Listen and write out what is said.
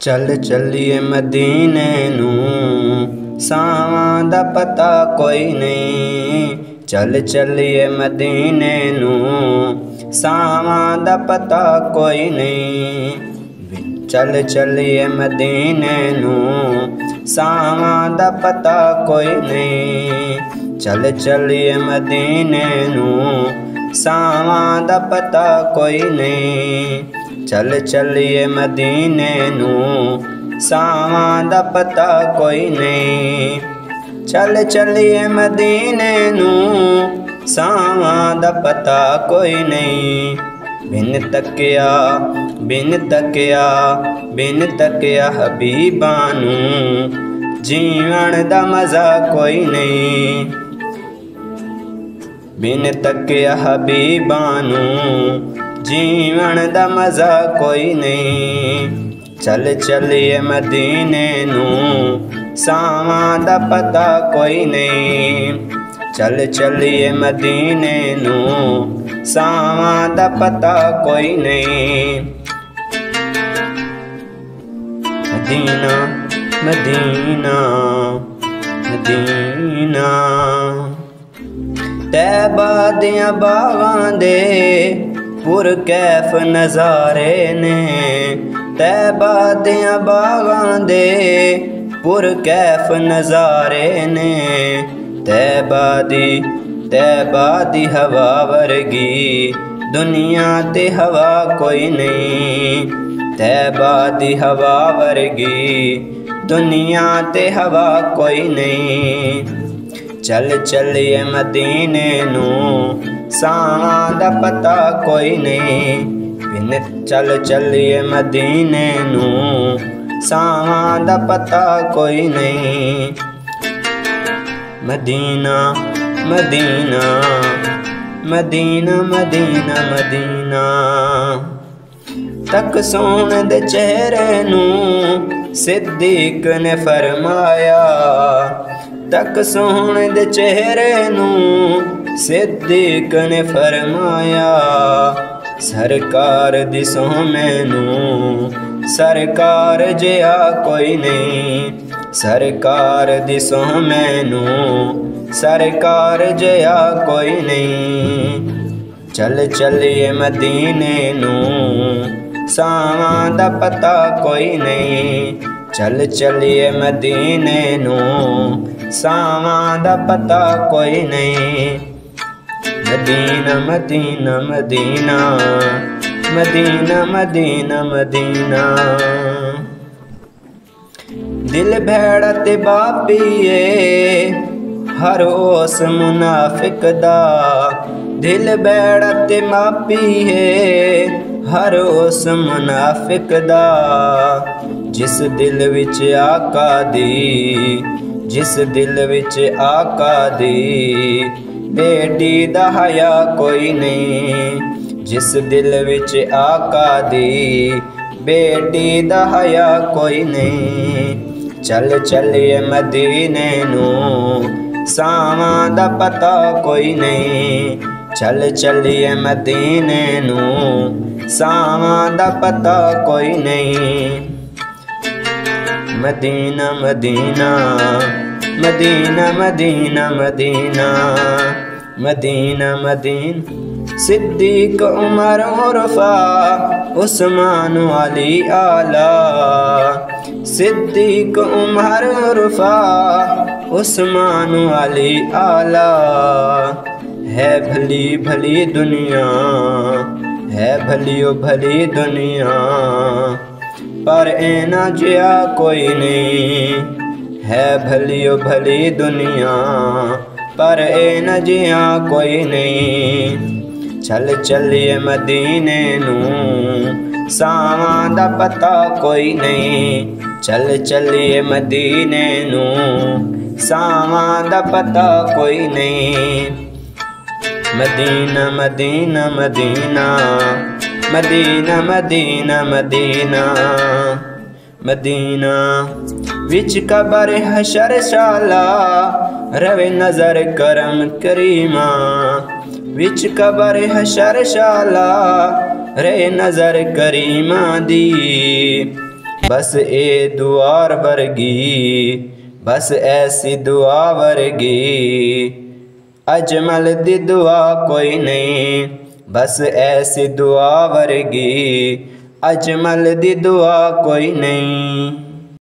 चल चलिए मदीने नूं सावां दा पता कोई नहीं। चल चलिए मदीने नूं सावां दा पता कोई नहीं। चल चलिए मदीने नूं सावां दा पता कोई नहीं। चल चलिए मदीने नूं सावां दा पता कोई नहीं। चल चलिए मदीने नूं सावां दा पता कोई नहीं। चल चलिए मदीने नूं सावां दा पता कोई नहीं। बिन तकिया बिन तकिया बिन तकिया हबीबा नूं जीवन दा मज़ा कोई नहीं। बिन तकिया हबीबा नूं जीवन दा मज़ा कोई नहीं। चल चलिए मदीने नूं सावां दा पता कोई नहीं। चल चलिए मदीने नूं सावां दा पता कोई नहीं। मदीना मदीना मदीना तैबा दियां बावां दे पुर कैफ नज़ारे ने। तैबा दियां बावां दे पुर कैफ नज़ारे ने। तैबा दी हवा वर्गी दुनिया ते हवा कोई नहीं। तैबा दी हवा वर्गी दुनिया ते हवा कोई नहीं। चल चलिए मदीने नूं सावां दा पता कोई नहीं। बिन चल चलिए मदीने नूं सावां दा पता कोई नहीं। Medina Medina Medina Medina Medina तक सोन दे चेहरे नूं सिद्दीक ने फरमाया। तक सोन दे चेहरे नूं सिद्दीक ने फरमाया। सरकार दिसो मैनू सरकार जिया कोई नहीं। सरकार दिसो मैनू सरकार जिया कोई नहीं। चल चलिए मदीने नूं सावां दा पता कोई नहीं। चल चलिए मदीने नूं सावां दा पता कोई नहीं। Medina Medina Medina Medina Medina Medina दिल भेड़ा ते बापीए हर उस मुनाफिक दा। दिल भेड़ा ते मापीए हर उस मुनाफिक दा। जिस दिल विच आका दी जिस दिल विच आका दी बेटी दा हया कोई नहीं। जिस दिल विच आका दी बेटी दा हया कोई नहीं। चल चलिए मदीने नूं सावां दा पता कोई नहीं। चल चलिए मदीने नूं सावां दा पता कोई नहीं। Medina Medina Medina Medina Medina Medina Madina Siddiq Umar उर्फा उस्मान अली आला। सिद्दीक उमर उर्फा उस्मान अली आला। है भली भली दुनिया है भलियो भली दुनिया पर ऐना जिया कोई नहीं। है भलियो भली दुनिया पर ऐना जिया कोई नहीं। चल चलिए मदीने नूं सावां दा पता कोई नहीं। चल चलिए मदीने नूं सावां दा पता कोई नहीं। Medina Medina Medina Medina Medina Medina Madina विच कबर हशर शाला रवे नजर करम करीमा। विच कबर हशर शाला रे नजर करीमा दी बस ए दुआ वर्गी, बस ऐसी दुआ वर्गी। अजमल दी दुआ कोई नहीं, बस ऐसी दुआ वर्गी। अजमल दी दुआ कोई नहीं।